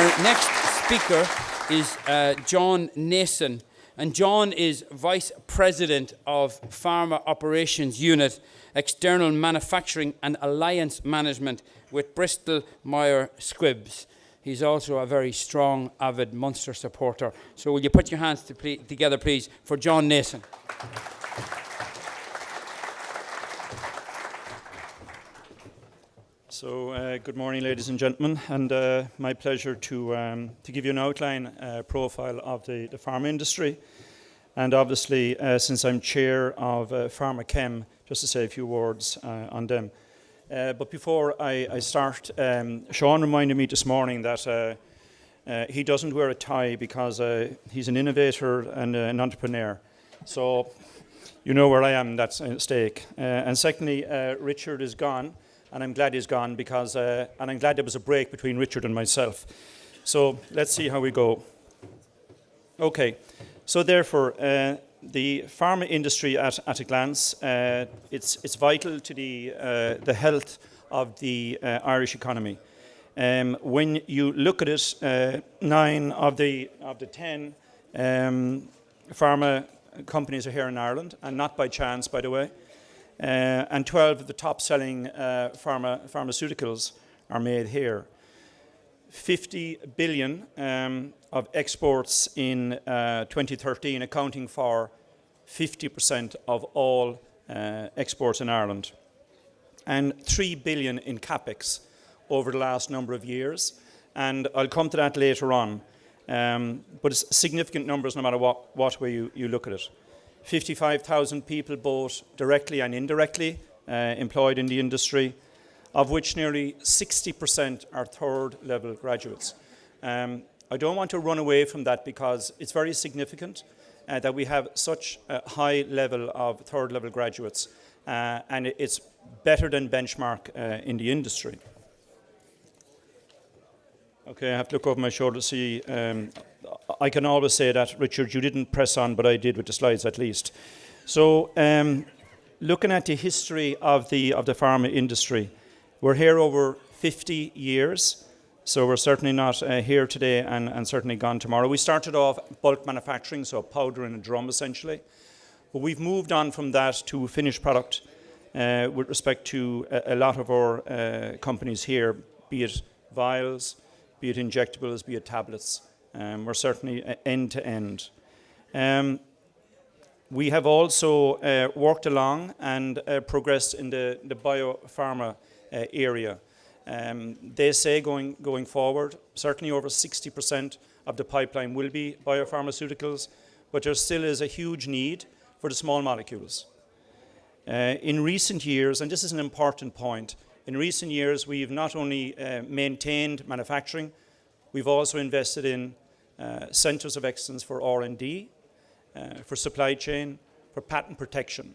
Our next speaker is John Nason. And John is Vice President of Pharma Operations Unit, External Manufacturing and Alliance Management with Bristol-Myers Squibb. He's also a very strong, avid Munster supporter. So will you put your hands together, please, for John Nason. So, good morning, ladies and gentlemen, and my pleasure to give you an outline profile of the pharma industry, and obviously, since I'm chair of Pharma Chem, just to say a few words on them. But before I start, Sean reminded me this morning that he doesn't wear a tie because he's an innovator and an entrepreneur. So, you know where I am, that's a mistake. And secondly, Richard is gone. And I'm glad he's gone because, and I'm glad there was a break between Richard and myself. So let's see how we go. Okay, so therefore, the pharma industry at a glance, it's vital to the health of the Irish economy. When you look at it, 9 of the 10 pharma companies are here in Ireland, and not by chance, by the way. And 12 of the top-selling pharmaceuticals are made here. 50 billion of exports in 2013, accounting for 50% of all exports in Ireland. And 3 billion in capex over the last number of years. And I'll come to that later on. But it's significant numbers no matter what way you look at it. 55,000 people, both directly and indirectly, employed in the industry, of which nearly 60% are third-level graduates. I don't want to run away from that because it's very significant that we have such a high level of third-level graduates, and it's better than benchmark in the industry. Okay, I have to look over my shoulder to see. I can always say that, Richard, you didn't press on, but I did with the slides at least. So, looking at the history of the pharma industry, we're here over 50 years, so we're certainly not here today and certainly gone tomorrow. We started off bulk manufacturing, so powder in a drum essentially, but we've moved on from that to finished product with respect to a lot of our companies here, be it vials, be it injectables, be it tablets. We're certainly end-to-end. We have also worked along and progressed in the biopharma area. They say going forward, certainly over 60% of the pipeline will be biopharmaceuticals, but there still is a huge need for the small molecules. In recent years, and this is an important point, in recent years we've not only maintained manufacturing, we've also invested in centres of excellence for R&D, for supply chain, for patent protection.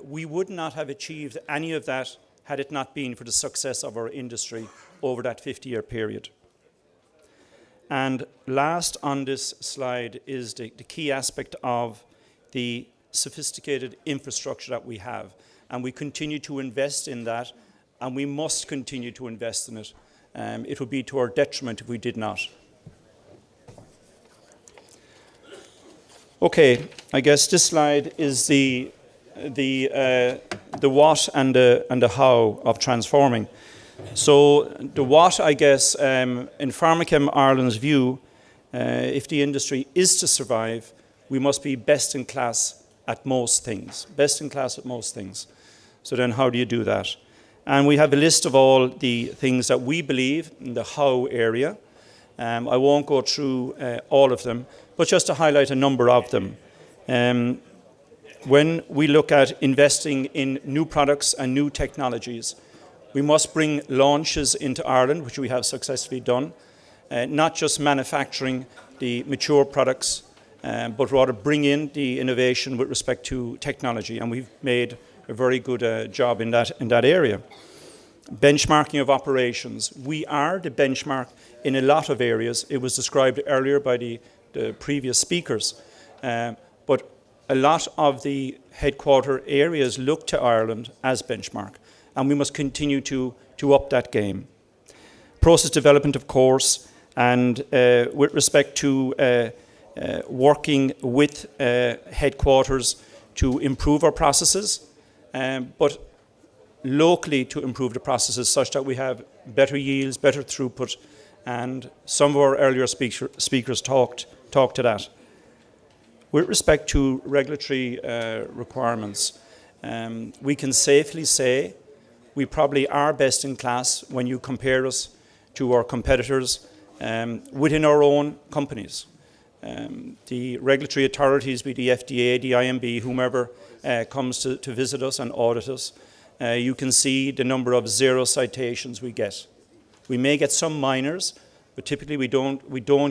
We would not have achieved any of that had it not been for the success of our industry over that 50-year period. And last on this slide is the key aspect of the sophisticated infrastructure that we have. And we continue to invest in that, and we must continue to invest in it. It would be to our detriment if we did not. Okay, I guess this slide is the what and the how of transforming. So the what, I guess, in Pharmachem Ireland's view, if the industry is to survive, we must be best in class at most things. Best in class at most things. So then how do you do that? And we have a list of all the things that we believe in the how area. I won't go through all of them, but just to highlight a number of them. When we look at investing in new products and new technologies, we must bring launches into Ireland, which we have successfully done, not just manufacturing the mature products, but rather bring in the innovation with respect to technology, and we've made a very good job in that area. Benchmarking of operations. We are the benchmark in a lot of areas. It was described earlier by the previous speakers. But a lot of the headquarter areas look to Ireland as benchmark, and we must continue to up that game. Process development, of course, And with respect to working with headquarters to improve our processes, but locally to improve the processes such that we have better yields, better throughput, and some of our earlier speakers talked to that. With respect to regulatory requirements, we can safely say we probably are best in class when you compare us to our competitors within our own companies. The regulatory authorities, be the FDA, the IMB, whomever comes to visit us and audit us, you can see the number of 0 citations we get. We may get some minors, but typically we don't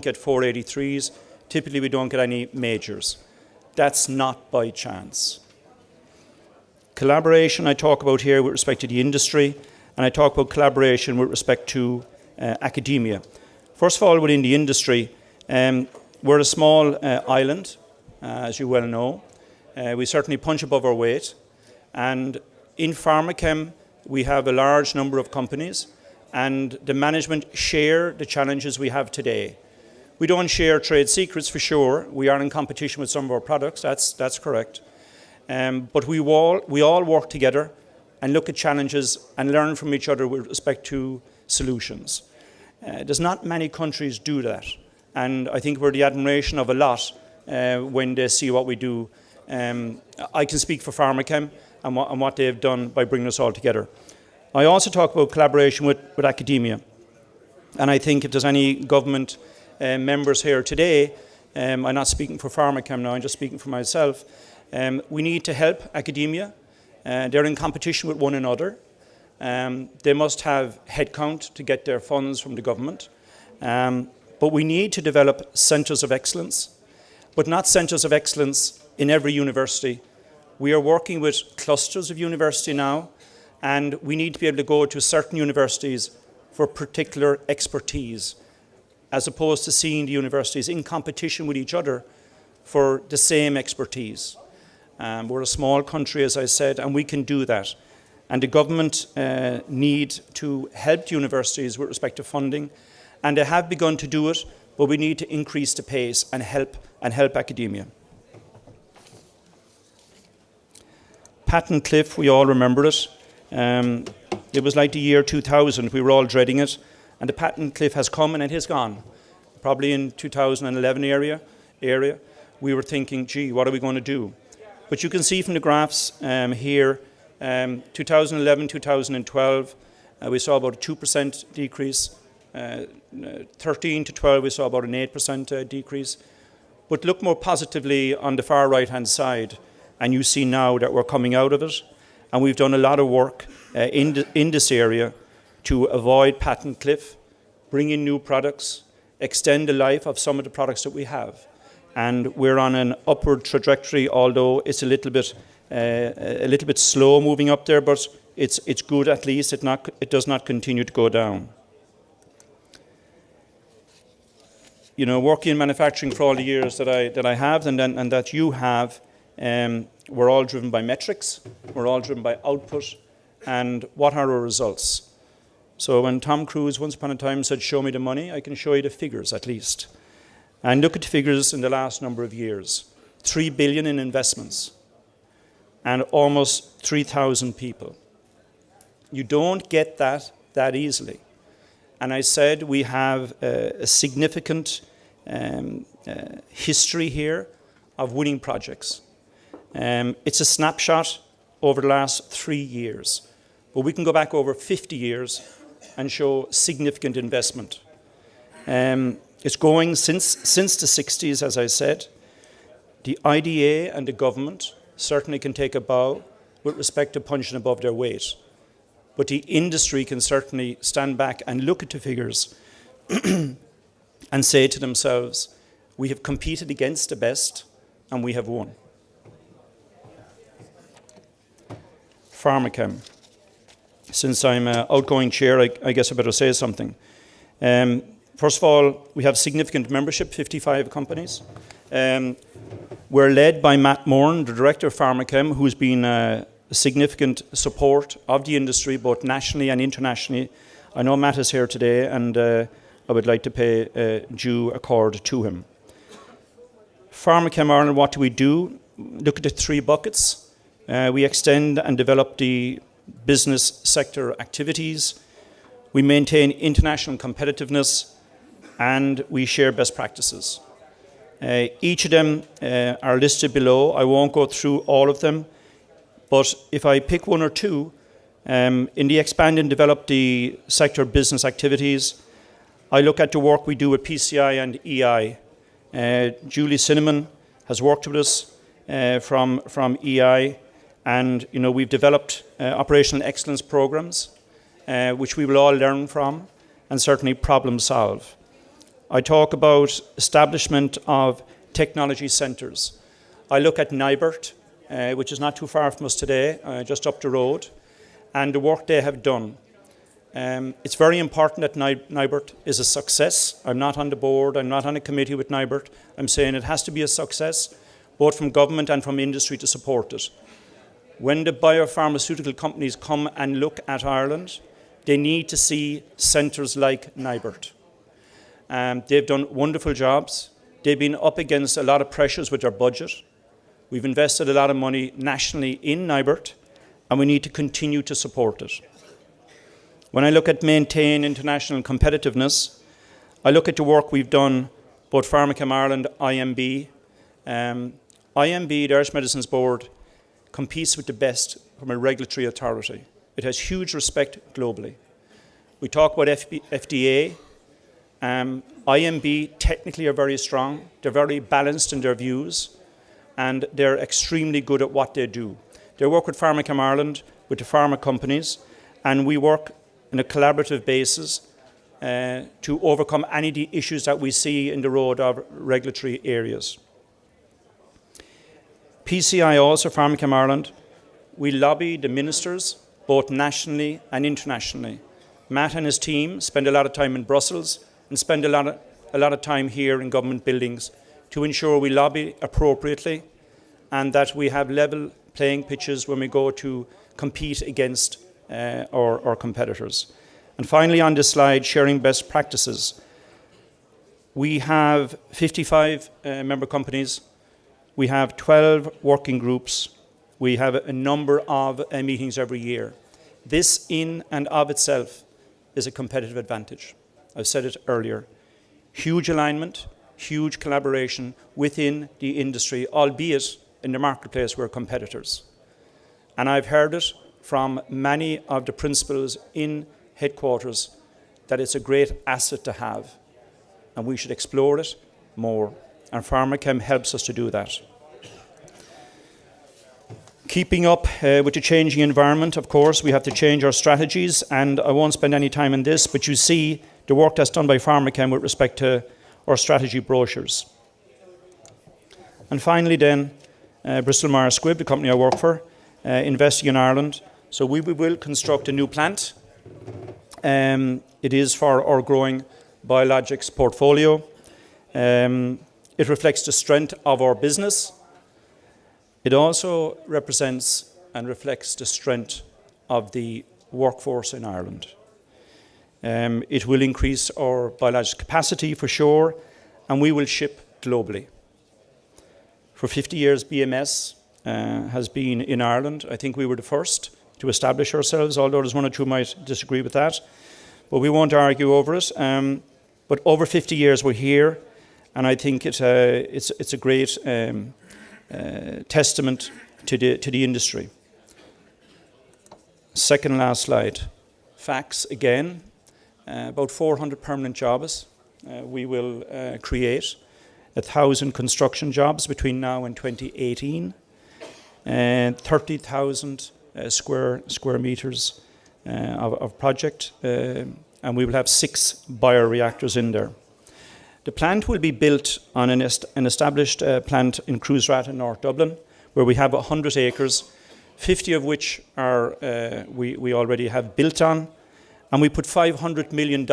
get 483s. Typically we don't get any majors. That's not by chance. Collaboration I talk about here with respect to the industry, and I talk about collaboration with respect to academia. First of all, within the industry, we're a small island, as you well know. We certainly punch above our weight. And in Pharmachem, we have a large number of companies, and the management share the challenges we have today. We don't share trade secrets for sure. We are in competition with some of our products, that's correct. But we all work together and look at challenges and learn from each other with respect to solutions. There's not many countries do that. And I think we're the admiration of a lot when they see what we do. I can speak for Pharmachem and what they've done by bringing us all together. I also talk about collaboration with academia. And I think if there's any government members here today, I'm not speaking for Pharmachem now, I'm just speaking for myself. We need to help academia. They're in competition with one another. They must have headcount to get their funds from the government. But we need to develop centres of excellence, but not centres of excellence in every university. We are working with clusters of university now, and we need to be able to go to certain universities for particular expertise, as opposed to seeing the universities in competition with each other for the same expertise. We're a small country, as I said, and we can do that. And the government need to help the universities with respect to funding, and they have begun to do it, but we need to increase the pace and help academia. Patent cliff, we all remember it. It was like the year 2000, we were all dreading it, and the patent cliff has come and it has gone. Probably in 2011 area, we were thinking, gee, what are we going to do? But you can see from the graphs here, 2011, 2012, we saw about a 2% decrease. 13 to 12, we saw about an 8% decrease. But look more positively on the far right-hand side, and you see now that we're coming out of it. And we've done a lot of work in this area to avoid patent cliff, bring in new products, extend the life of some of the products that we have. And we're on an upward trajectory, although it's a little bit slow moving up there, but it's good at least. It does not continue to go down. You know, working in manufacturing for all the years that I have and that you have, we're all driven by metrics. We're all driven by output, and what are our results? So when Tom Cruise once upon a time said, "Show me the money," I can show you the figures at least. And look at the figures in the last number of years: 3 billion in investments, and almost 3,000 people. You don't get that easily. And I said we have a significant history here of winning projects. It's a snapshot over the last 3 years, but we can go back over 50 years and show significant investment. It's going since the 60s, as I said. The IDA and the government certainly can take a bow with respect to punching above their weight. But the industry can certainly stand back and look at the figures and say to themselves, we have competed against the best and we have won. Pharmachem. Since I'm outgoing chair, I guess I better say something. First of all, we have significant membership, 55 companies. We're led by Matt Moran, the director of Pharmachem, who's been a significant support of the industry, both nationally and internationally. I know Matt is here today, and I would like to pay due accord to him. Pharmachem Ireland, what do we do? Look at the three buckets. We extend and develop the business sector activities. We maintain international competitiveness, and we share best practices. Each of them are listed below. I won't go through all of them, but if I pick one or two, in the expand and develop the sector business activities, I look at the work we do with PCI and EI. Julie Cinnamon has worked with us from EI, and we've developed operational excellence programs, which we will all learn from and certainly problem solve. I talk about establishment of technology centres. I look at NIBERT, which is not too far from us today, just up the road, and the work they have done. It's very important that NIBERT is a success. I'm not on the board, I'm not on a committee with NIBERT. I'm saying it has to be a success, both from government and from industry to support it. When the biopharmaceutical companies come and look at Ireland, they need to see centres like NIBERT. They've done wonderful jobs. They've been up against a lot of pressures with their budget. We've invested a lot of money nationally in NIBERT, and we need to continue to support it. When I look at maintain international competitiveness, I look at the work we've done, both Pharmachem Ireland, IMB. IMB, the Irish Medicines Board, competes with the best from a regulatory authority. It has huge respect globally. We talk about FDA. IMB technically are very strong. They're very balanced in their views, and they're extremely good at what they do. They work with Pharmachem Ireland, with the pharma companies, and we work on a collaborative basis to overcome any of the issues that we see in the road of regulatory areas. PCI also, Pharmachem Ireland, we lobby the ministers, both nationally and internationally. Matt and his team spend a lot of time in Brussels and spend a lot of time here in government buildings to ensure we lobby appropriately and that we have level playing pitches when we go to compete against our competitors. And finally on this slide, sharing best practices. We have 55 member companies. We have 12 working groups. We have a number of meetings every year. This in and of itself is a competitive advantage. I've said it earlier. Huge alignment, huge collaboration within the industry, albeit in the marketplace we're competitors. And I've heard it from many of the principals in headquarters that it's a great asset to have, and we should explore it more. And Pharmachem helps us to do that. Keeping up with the changing environment, of course, we have to change our strategies, and I won't spend any time on this, but you see the work that's done by Pharmachem with respect to our strategy brochures. And finally then, Bristol-Myers Squibb, the company I work for, investing in Ireland. So we will construct a new plant. It is for our growing biologics portfolio. It reflects the strength of our business. It also represents and reflects the strength of the workforce in Ireland. It will increase our biologics capacity for sure, and we will ship globally. For 50 years, BMS has been in Ireland. I think we were the first to establish ourselves, although there's one or two who might disagree with that. But we won't argue over it. But over 50 years we're here, and I think it's a great testament to the industry. Second last slide. Facts again. About 400 permanent jobs we will create. 1,000 construction jobs between now and 2018. And 30,000 square meters of project. And we will have 6 bioreactors in there. The plant will be built on an established plant in Cruiserata in North Dublin, where we have 100 acres, 50 of which are we already have built on, and we put $500 million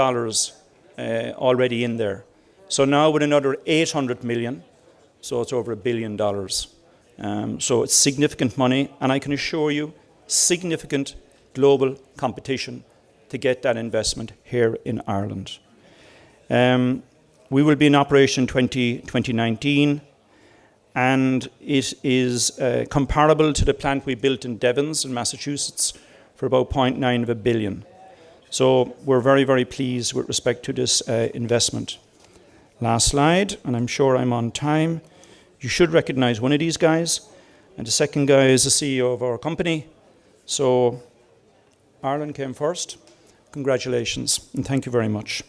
already in there. So now with another 800 million, so it's over $1 billion. So it's significant money, and I can assure you, significant global competition to get that investment here in Ireland. We will be in operation 2019, and it is comparable to the plant we built in Devons in Massachusetts for about 0.9 of a billion. So we're very, very pleased with respect to this investment. Last slide, and I'm sure I'm on time. You should recognize one of these guys, and the second guy is the CEO of our company. So Ireland came first. Congratulations, and thank you very much.